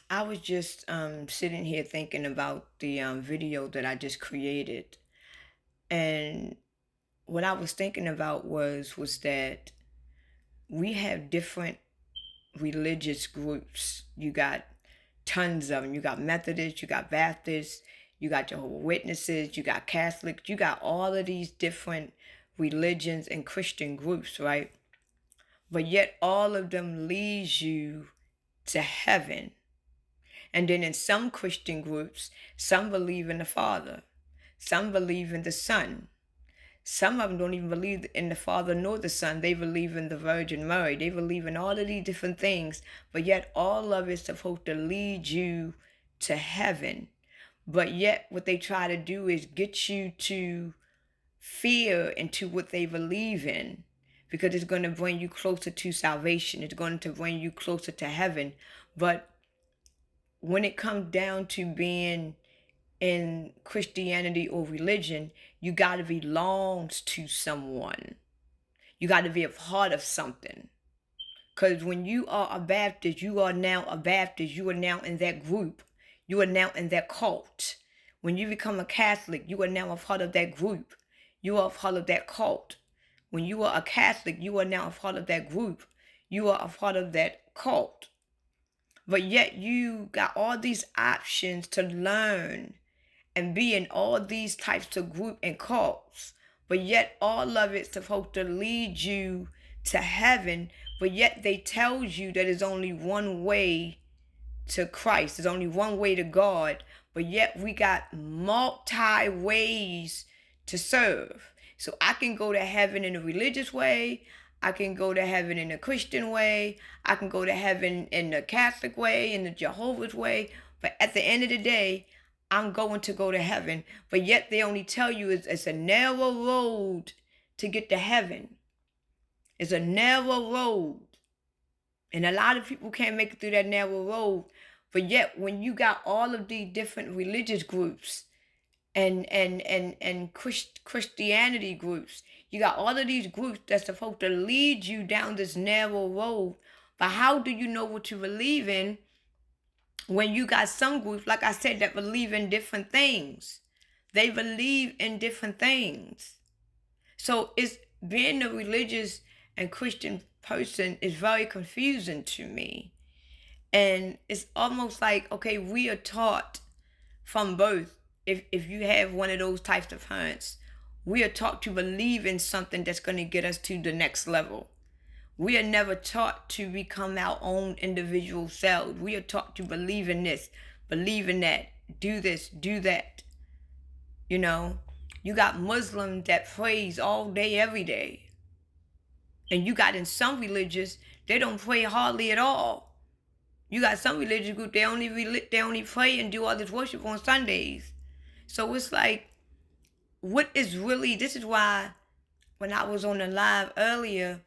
I was just sitting here thinking about the video that I just created, and what I was thinking about was that we have different religious groups. You got tons of them. You got Methodists, you got Baptists, you got Jehovah's Witnesses, you got Catholics, you got all of these different religions and Christian groups, right? But yet all of them leads you to heaven. And then in some Christian groups, some believe in the Father, some believe in the Son. Some of them don't even believe in the Father nor the Son. They believe in the Virgin Mary. They believe in all of these different things, but yet all of it's supposed to lead you to heaven. But yet what they try to do is get you to fear into what they believe in, because it's going to bring you closer to salvation. It's going to bring you closer to heaven. But when it comes down to being in Christianity or religion, you got to belong to someone. You got to be a part of something. Because when you are a Baptist, you are now a Baptist. You are now in that group. You are now in that cult. When you become a Catholic, you are now a part of that group. You are a part of that cult. When you are a Catholic, you are now a part of that group. You are a part of that cult. But yet you got all these options to learn and be in all these types of group and cults. But yet all of it's supposed to lead you to heaven. But yet they tells you that there's only one way to Christ. There's only one way to God. But yet we got multi ways to serve. So I can go to heaven in a religious way. I can go to heaven in a Christian way. I can go to heaven in the Catholic way, in the Jehovah's way. But at the end of the day, I'm going to go to heaven. But yet they only tell you it's a narrow road to get to heaven. It's a narrow road. And a lot of people can't make it through that narrow road. But yet when you got all of these different religious groups and Christianity groups, you got all of these groups that's supposed to lead you down this narrow road. But how do you know what you believe in when you got some groups, like I said, that believe in different things? They believe in different things. So it's being a religious and Christian person is very confusing to me. And it's almost like, okay, we are taught from birth, if you have one of those types of parents, we are taught to believe in something that's going to get us to the next level. We are never taught to become our own individual selves. We are taught to believe in this, believe in that, do this, do that. You know, you got Muslims that praise all day, every day. And you got in some religions, they don't pray hardly at all. You got some religious group, they only pray and do all this worship on Sundays. So it's like, what is really, this is why when I was on the live earlier,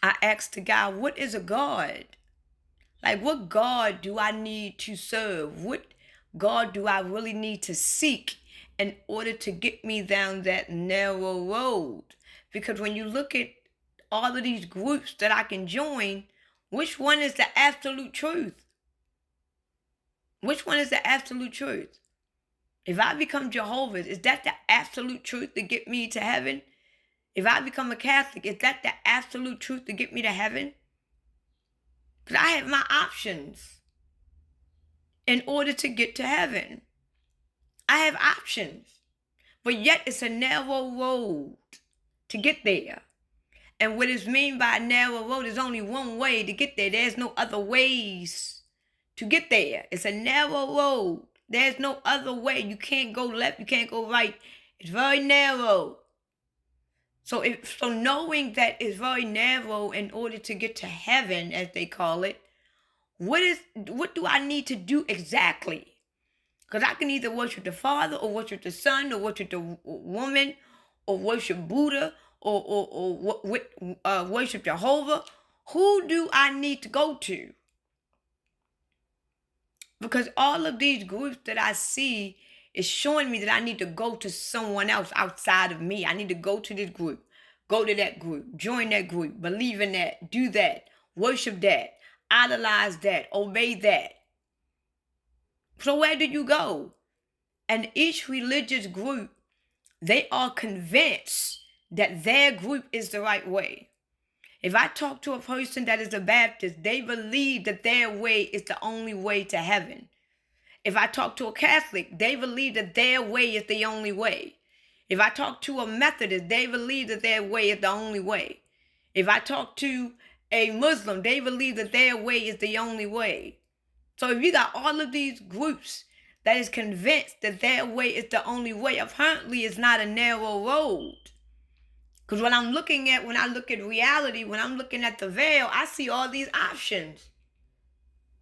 I asked the guy, what is a God? Like, what God do I need to serve? What God do I really need to seek in order to get me down that narrow road? Because when you look at all of these groups that I can join, which one is the absolute truth? Which one is the absolute truth? If I become Jehovah's, is that the absolute truth to get me to heaven? If I become a Catholic, is that the absolute truth to get me to heaven? Because I have my options in order to get to heaven. I have options. But yet it's a narrow road to get there. And what is mean by a narrow road is only one way to get there. There's no other ways to get there. It's a narrow road. There's no other way. You can't go left. You can't go right. It's very narrow. So knowing that it's very narrow in order to get to heaven, as they call it, what do I need to do exactly? Because I can either worship the Father or worship the Son or worship the woman or worship Buddha or worship Jehovah. Who do I need to go to? Because all of these groups that I see is showing me that I need to go to someone else outside of me. I need to go to this group, go to that group, join that group, believe in that, do that, worship that. idolize that, obey that. So where do you go? And each religious group, they are convinced that their group is the right way. If I talk to a person that is a Baptist, they believe that their way is the only way to heaven. If I talk to a Catholic, they believe that their way is the only way. If I talk to a Methodist, they believe that their way is the only way. If I talk to a Muslim, they believe that their way is the only way. So if you got all of these groups that is convinced that their way is the only way, apparently it's not a narrow road. Because when I look at reality, when I'm looking at the veil, I see all these options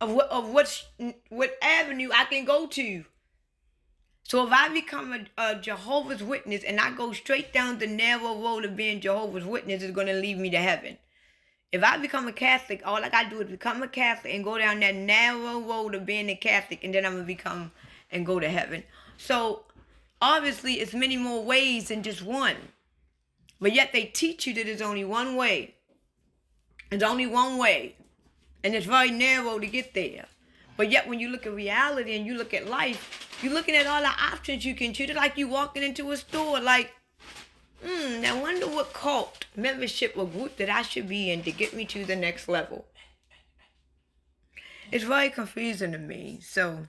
of what avenue I can go to. So if I become a Jehovah's Witness and I go straight down the narrow road of being Jehovah's Witness, is going to lead me to heaven. If I become a Catholic, all I got to do is become a Catholic and go down that narrow road of being a Catholic, and then I'm going to become and go to heaven. So obviously it's many more ways than just one. But yet they teach you that there's only one way. There's only one way. And it's very narrow to get there. But yet when you look at reality and you look at life, you're looking at all the options you can choose. It's like you walking into a store like, I wonder what cult, membership, or group that I should be in to get me to the next level. It's very confusing to me. So